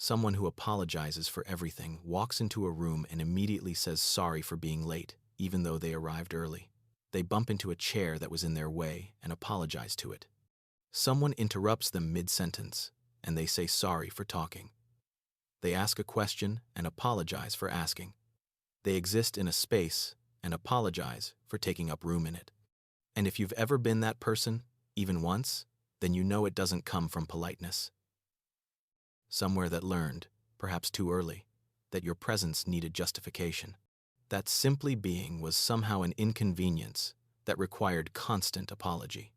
Someone who apologizes for everything walks into a room and immediately says sorry for being late, even though they arrived early. They bump into a chair that was in their way and apologize to it. Someone interrupts them mid-sentence, and they say sorry for talking. They ask a question and apologize for asking. They exist in a space and apologize for taking up room in it. And if you've ever been that person, even once, then you know it doesn't come from politeness. Somewhere that learned, perhaps too early, that your presence needed justification. That simply being was somehow an inconvenience that required constant apology.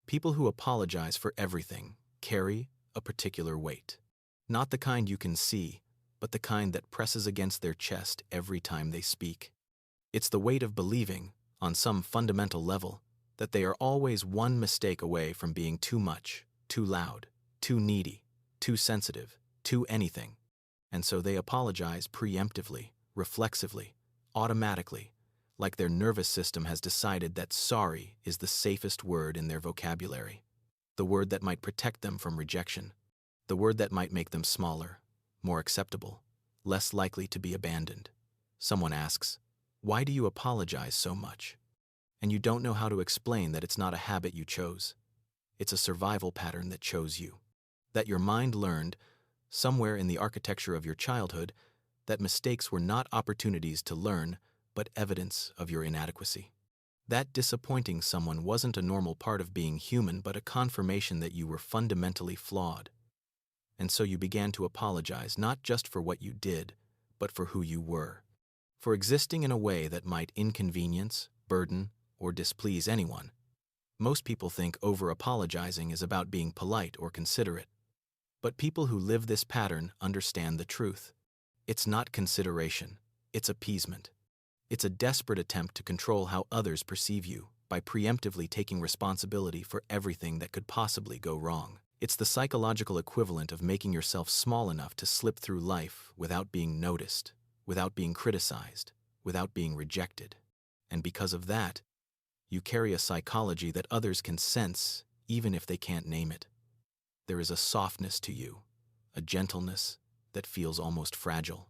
People who apologize for everything carry a particular weight. Not the kind you can see, but the kind that presses against their chest every time they speak. It's the weight of believing, on some fundamental level, that they are always one mistake away from being too much, too loud, too needy, too sensitive, too anything. And so they apologize preemptively, reflexively, automatically, like their nervous system has decided that sorry is the safest word in their vocabulary, the word that might protect them from rejection, the word that might make them smaller, more acceptable, less likely to be abandoned. Someone asks, "Why do you apologize so much?" And you don't know how to explain that it's not a habit you chose. It's a survival pattern that chose you. That your mind learned, somewhere in the architecture of your childhood, that mistakes were not opportunities to learn, but evidence of your inadequacy. That disappointing someone wasn't a normal part of being human, but a confirmation that you were fundamentally flawed. And so you began to apologize not just for what you did, but for who you were. For existing in a way that might inconvenience, burden, or displease anyone. Most people think over-apologizing is about being polite or considerate. But people who live this pattern understand the truth. It's not consideration, it's appeasement. It's a desperate attempt to control how others perceive you by preemptively taking responsibility for everything that could possibly go wrong. It's the psychological equivalent of making yourself small enough to slip through life without being noticed, without being criticized, without being rejected. And because of that, you carry a psychology that others can sense even if they can't name it. There is a softness to you, a gentleness that feels almost fragile,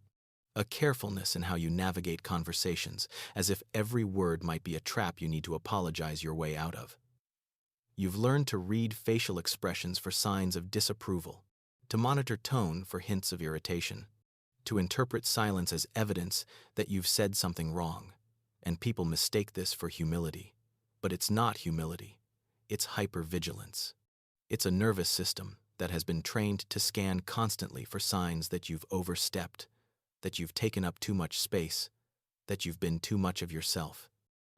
a carefulness in how you navigate conversations, as if every word might be a trap you need to apologize your way out of. You've learned to read facial expressions for signs of disapproval, to monitor tone for hints of irritation, to interpret silence as evidence that you've said something wrong, and people mistake this for humility. But it's not humility, it's hypervigilance. It's a nervous system that has been trained to scan constantly for signs that you've overstepped, that you've taken up too much space, that you've been too much of yourself.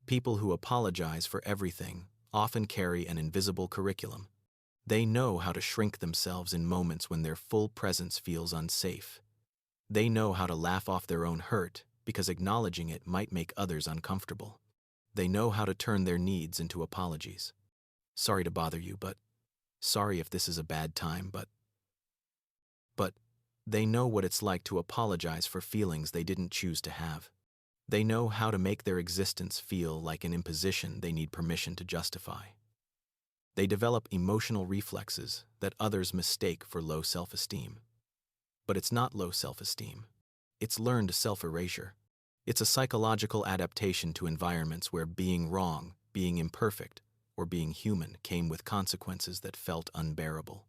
People who apologize for everything often carry an invisible curriculum. They know how to shrink themselves in moments when their full presence feels unsafe. They know how to laugh off their own hurt because acknowledging it might make others uncomfortable. They know how to turn their needs into apologies. Sorry to bother you, but sorry if this is a bad time, but they know what it's like to apologize for feelings they didn't choose to have. They know how to make their existence feel like an imposition they need permission to justify. They develop emotional reflexes that others mistake for low self-esteem. But it's not low self-esteem. It's learned self-erasure. It's a psychological adaptation to environments where being wrong, being imperfect, or being human came with consequences that felt unbearable.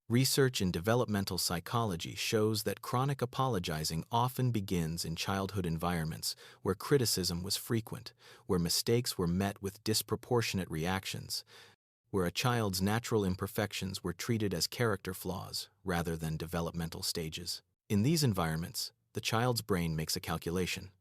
Research in developmental psychology shows that chronic apologizing often begins in childhood environments where criticism was frequent, where mistakes were met with disproportionate reactions, where a child's natural imperfections were treated as character flaws rather than developmental stages. In these environments, the child's brain makes a calculation.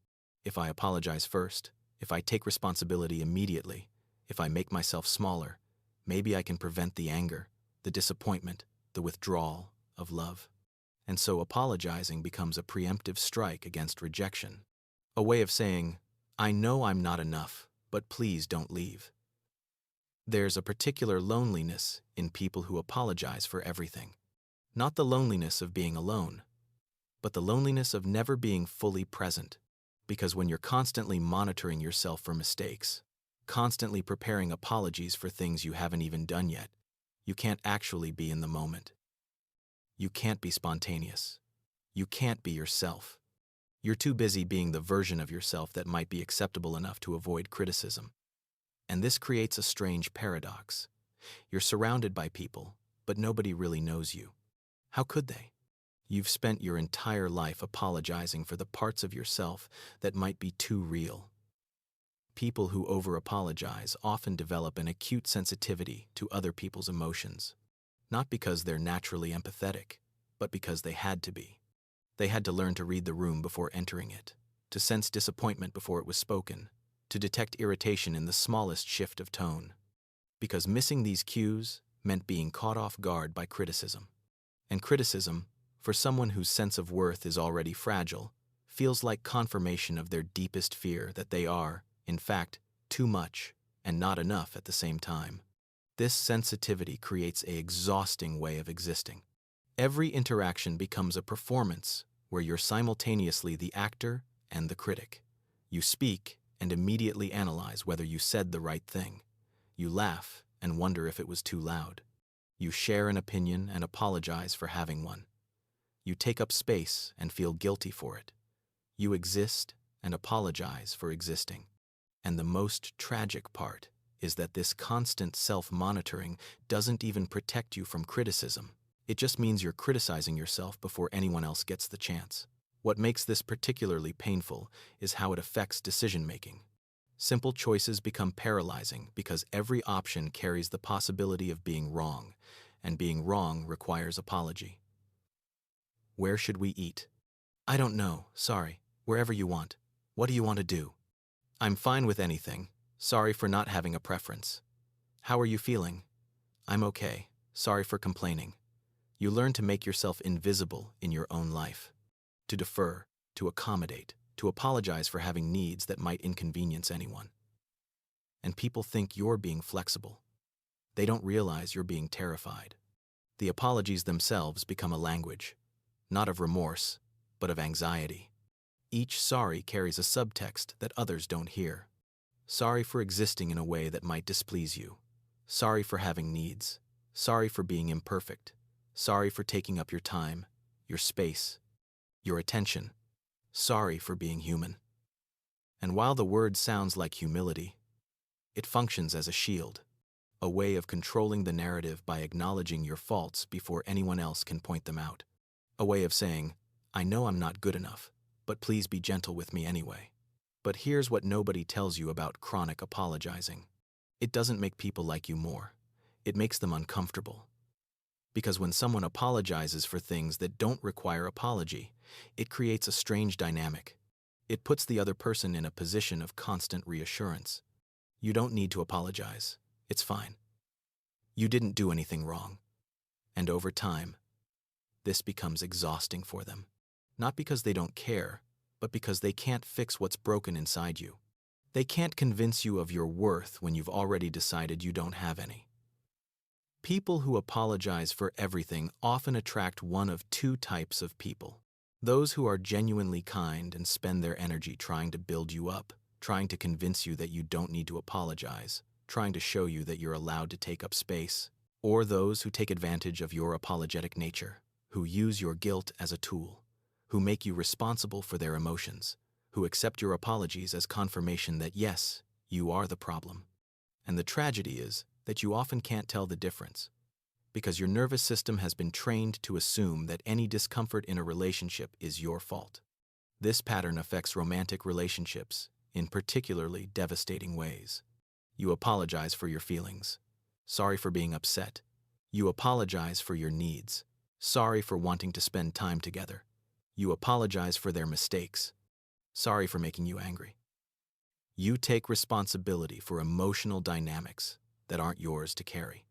If I apologize first, if I take responsibility immediately, if I make myself smaller, maybe I can prevent the anger, the disappointment, the withdrawal of love. And so apologizing becomes a preemptive strike against rejection, a way of saying, I know I'm not enough, but please don't leave. There's a particular loneliness in people who apologize for everything. Not the loneliness of being alone, but the loneliness of never being fully present. Because when you're constantly monitoring yourself for mistakes, constantly preparing apologies for things you haven't even done yet, you can't actually be in the moment. You can't be spontaneous. You can't be yourself. You're too busy being the version of yourself that might be acceptable enough to avoid criticism. And this creates a strange paradox. You're surrounded by people, but nobody really knows you. How could they? You've spent your entire life apologizing for the parts of yourself that might be too real. People who over-apologize often develop an acute sensitivity to other people's emotions, not because they're naturally empathetic, but because they had to be. They had to learn to read the room before entering it, to sense disappointment before it was spoken, to detect irritation in the smallest shift of tone. Because missing these cues meant being caught off guard by criticism. And criticism, for someone whose sense of worth is already fragile, feels like confirmation of their deepest fear that they are, in fact, too much and not enough at the same time. This sensitivity creates an exhausting way of existing. Every interaction becomes a performance where you're simultaneously the actor and the critic. You speak and immediately analyze whether you said the right thing. You laugh and wonder if it was too loud. You share an opinion and apologize for having one. You take up space and feel guilty for it. You exist and apologize for existing. And the most tragic part is that this constant self-monitoring doesn't even protect you from criticism. It just means you're criticizing yourself before anyone else gets the chance. What makes this particularly painful is how it affects decision-making. Simple choices become paralyzing because every option carries the possibility of being wrong, and being wrong requires apology. Where should we eat? I don't know, sorry. Wherever you want. What do you want to do? I'm fine with anything. Sorry for not having a preference. How are you feeling? I'm okay. Sorry for complaining. You learn to make yourself invisible in your own life. To defer, to accommodate, to apologize for having needs that might inconvenience anyone. And people think you're being flexible. They don't realize you're being terrified. The apologies themselves become a language, not of remorse, but of anxiety. Each sorry carries a subtext that others don't hear. Sorry for existing in a way that might displease you. Sorry for having needs. Sorry for being imperfect. Sorry for taking up your time, your space, your attention. Sorry for being human. And while the word sounds like humility, it functions as a shield, a way of controlling the narrative by acknowledging your faults before anyone else can point them out. A way of saying, I know I'm not good enough, but please be gentle with me anyway. But here's what nobody tells you about chronic apologizing. It doesn't make people like you more. It makes them uncomfortable. Because when someone apologizes for things that don't require apology, it creates a strange dynamic. It puts the other person in a position of constant reassurance. You don't need to apologize. It's fine. You didn't do anything wrong. And over time, this becomes exhausting for them. Not because they don't care, but because they can't fix what's broken inside you. They can't convince you of your worth when you've already decided you don't have any. People who apologize for everything often attract one of two types of people. Those who are genuinely kind and spend their energy trying to build you up, trying to convince you that you don't need to apologize, trying to show you that you're allowed to take up space. Or those who take advantage of your apologetic nature, who use your guilt as a tool, who make you responsible for their emotions, who accept your apologies as confirmation that yes, you are the problem. And the tragedy is that you often can't tell the difference, because your nervous system has been trained to assume that any discomfort in a relationship is your fault. This pattern affects romantic relationships in particularly devastating ways. You apologize for your feelings. Sorry for being upset. You apologize for your needs. Sorry for wanting to spend time together. You apologize for their mistakes. Sorry for making you angry. You take responsibility for emotional dynamics that aren't yours to carry.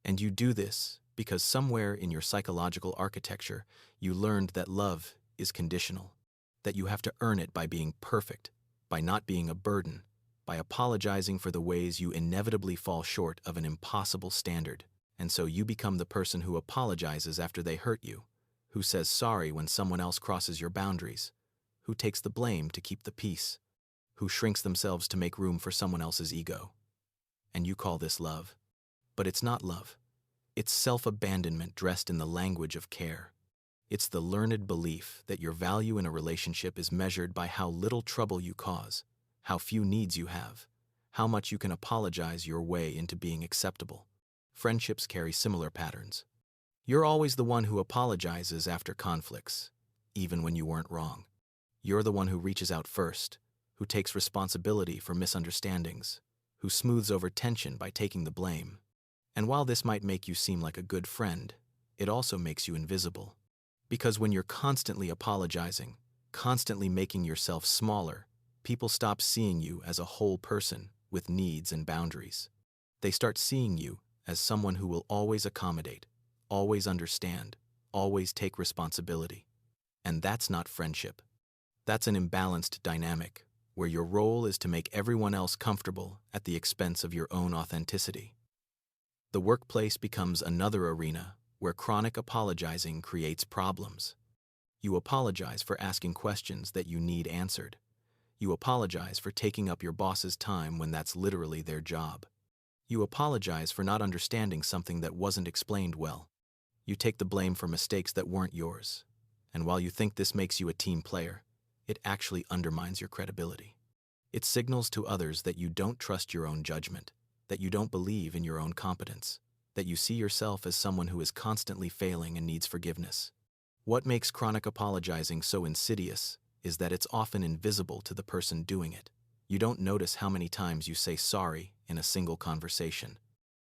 And you do this because somewhere in your psychological architecture, you learned that love is conditional, that you have to earn it by being perfect, by not being a burden, by apologizing for the ways you inevitably fall short of an impossible standard. And so you become the person who apologizes after they hurt you, who says sorry when someone else crosses your boundaries, who takes the blame to keep the peace, who shrinks themselves to make room for someone else's ego. And you call this love. But it's not love. It's self-abandonment dressed in the language of care. It's the learned belief that your value in a relationship is measured by how little trouble you cause, how few needs you have, how much you can apologize your way into being acceptable. Friendships carry similar patterns. You're always the one who apologizes after conflicts, even when you weren't wrong. You're the one who reaches out first, who takes responsibility for misunderstandings, who smooths over tension by taking the blame. And while this might make you seem like a good friend, it also makes you invisible. Because when you're constantly apologizing, constantly making yourself smaller, people stop seeing you as a whole person with needs and boundaries. They start seeing you as someone who will always accommodate, always understand, always take responsibility. And that's not friendship. That's an imbalanced dynamic, where your role is to make everyone else comfortable at the expense of your own authenticity. The workplace becomes another arena where chronic apologizing creates problems. You apologize for asking questions that you need answered. You apologize for taking up your boss's time when that's literally their job. You apologize for not understanding something that wasn't explained well. You take the blame for mistakes that weren't yours. And while you think this makes you a team player, it actually undermines your credibility. It signals to others that you don't trust your own judgment, that you don't believe in your own competence, that you see yourself as someone who is constantly failing and needs forgiveness. What makes chronic apologizing so insidious is that it's often invisible to the person doing it. You don't notice how many times you say sorry in a single conversation.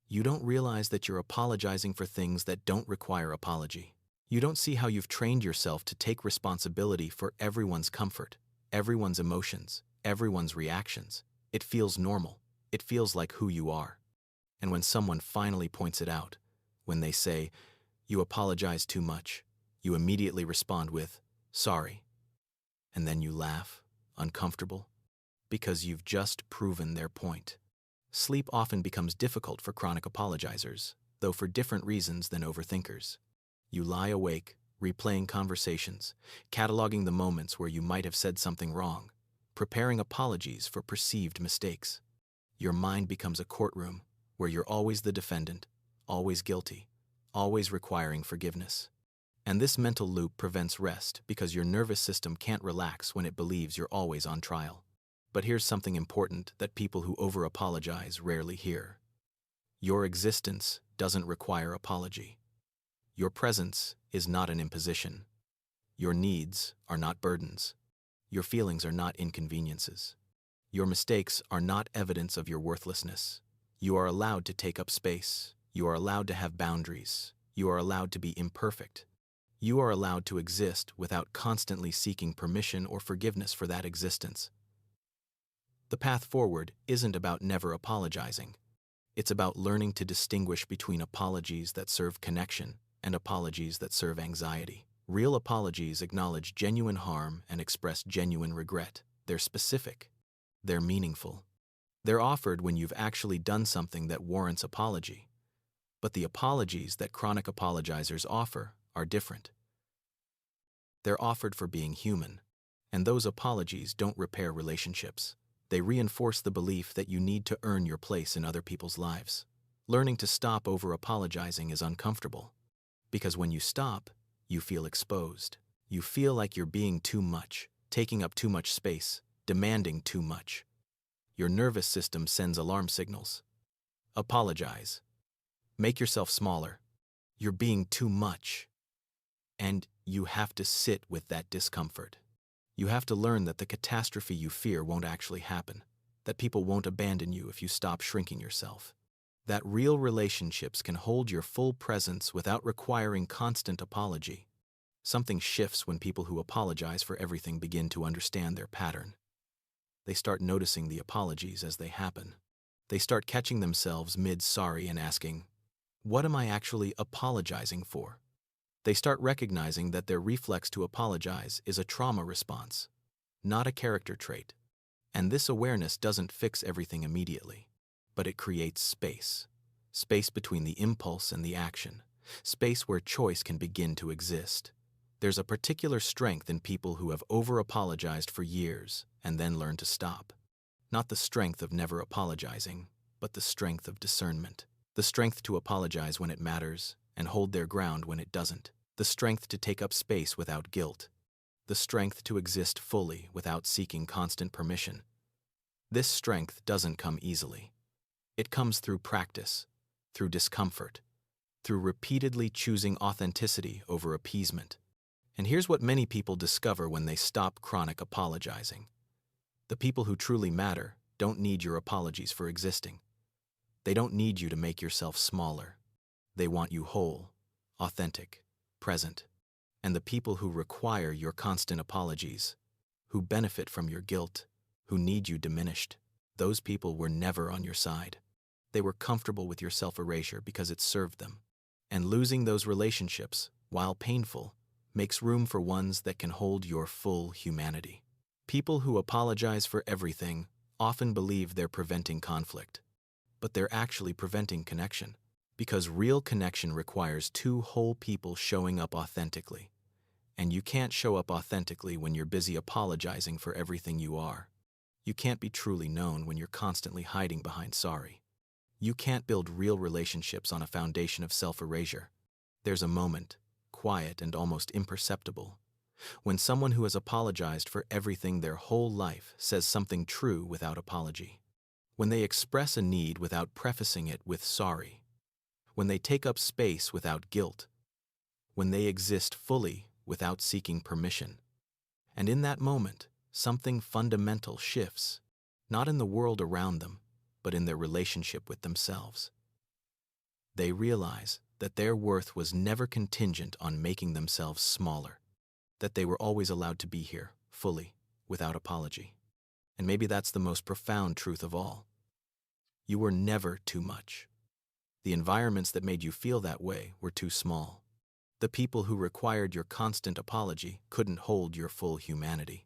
You don't realize that you're apologizing for things that don't require apology. You don't see how you've trained yourself to take responsibility for everyone's comfort, everyone's emotions, everyone's reactions. It feels normal. It feels like who you are. And when someone finally points it out, when they say, "You apologize too much," you immediately respond with, "Sorry." And then you laugh, uncomfortable, because you've just proven their point. Sleep often becomes difficult for chronic apologizers, though for different reasons than overthinkers. You lie awake, replaying conversations, cataloging the moments where you might have said something wrong, preparing apologies for perceived mistakes. Your mind becomes a courtroom where you're always the defendant, always guilty, always requiring forgiveness. And this mental loop prevents rest because your nervous system can't relax when it believes you're always on trial. But here's something important that people who over-apologize rarely hear. Your existence doesn't require apology. Your presence is not an imposition. Your needs are not burdens. Your feelings are not inconveniences. Your mistakes are not evidence of your worthlessness. You are allowed to take up space. You are allowed to have boundaries. You are allowed to be imperfect. You are allowed to exist without constantly seeking permission or forgiveness for that existence. The path forward isn't about never apologizing. It's about learning to distinguish between apologies that serve connection and apologies that serve anxiety. Real apologies acknowledge genuine harm and express genuine regret. They're specific. They're meaningful. They're offered when you've actually done something that warrants apology. But the apologies that chronic apologizers offer are different. They're offered for being human, and those apologies don't repair relationships. They reinforce the belief that you need to earn your place in other people's lives. Learning to stop over-apologizing is uncomfortable, because when you stop, you feel exposed. You feel like you're being too much, taking up too much space, demanding too much. Your nervous system sends alarm signals. Apologize. Make yourself smaller. You're being too much. And you have to sit with that discomfort. You have to learn that the catastrophe you fear won't actually happen, that people won't abandon you if you stop shrinking yourself, that real relationships can hold your full presence without requiring constant apology. Something shifts when people who apologize for everything begin to understand their pattern. They start noticing the apologies as they happen. They start catching themselves mid-sorry and asking, "What am I actually apologizing for?" They start recognizing that their reflex to apologize is a trauma response, not a character trait. And this awareness doesn't fix everything immediately, but it creates space. Space between the impulse and the action. Space where choice can begin to exist. There's a particular strength in people who have over-apologized for years and then learn to stop. Not the strength of never apologizing, but the strength of discernment. The strength to apologize when it matters and hold their ground when it doesn't. the strength to take up space without guilt, the strength to exist fully without seeking constant permission. This strength doesn't come easily. It comes through practice, through discomfort, through repeatedly choosing authenticity over appeasement. And here's what many people discover when they stop chronic apologizing. The people who truly matter don't need your apologies for existing. They don't need you to make yourself smaller. They want you whole, authentic, present. And the people who require your constant apologies, who benefit from your guilt, who need you diminished, those people were never on your side. They were comfortable with your self-erasure because it served them. And losing those relationships, while painful, makes room for ones that can hold your full humanity. People who apologize for everything often believe they're preventing conflict, but they're actually preventing connection, because real connection requires two whole people showing up authentically. And you can't show up authentically when you're busy apologizing for everything you are. You can't be truly known when you're constantly hiding behind sorry. You can't build real relationships on a foundation of self-erasure. There's a moment, quiet and almost imperceptible, when someone who has apologized for everything their whole life says something true without apology. When they express a need without prefacing it with sorry. When they take up space without guilt. When they exist fully without seeking permission. And in that moment, something fundamental shifts, not in the world around them, but in their relationship with themselves. They realize that their worth was never contingent on making themselves smaller, that they were always allowed to be here, fully, without apology. And maybe that's the most profound truth of all. You were never too much. The environments that made you feel that way were too small. The people who required your constant apology couldn't hold your full humanity.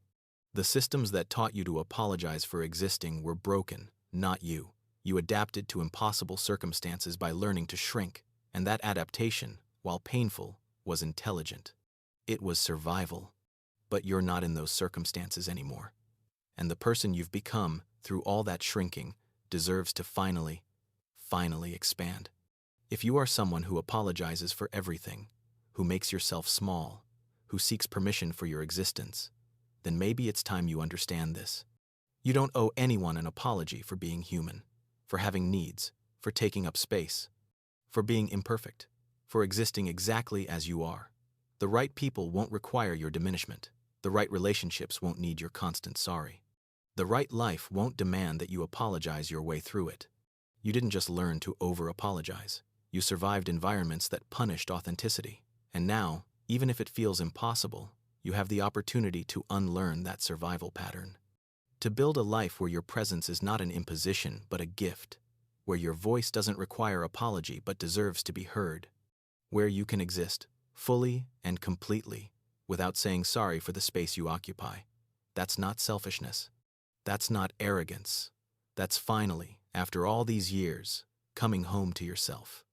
The systems that taught you to apologize for existing were broken, not you. You adapted to impossible circumstances by learning to shrink, and that adaptation, while painful, was intelligent. It was survival. But you're not in those circumstances anymore. And the person you've become, through all that shrinking, deserves to finally expand. If you are someone who apologizes for everything, who makes yourself small, who seeks permission for your existence, then maybe it's time you understand this. You don't owe anyone an apology for being human, for having needs, for taking up space, for being imperfect, for existing exactly as you are. The right people won't require your diminishment. The right relationships won't need your constant sorry. The right life won't demand that you apologize your way through it. You didn't just learn to over-apologize. You survived environments that punished authenticity. And now, even if it feels impossible, you have the opportunity to unlearn that survival pattern. To build a life where your presence is not an imposition but a gift, where your voice doesn't require apology but deserves to be heard, where you can exist fully and completely without saying sorry for the space you occupy. That's not selfishness. That's not arrogance. That's finally, after all these years, coming home to yourself.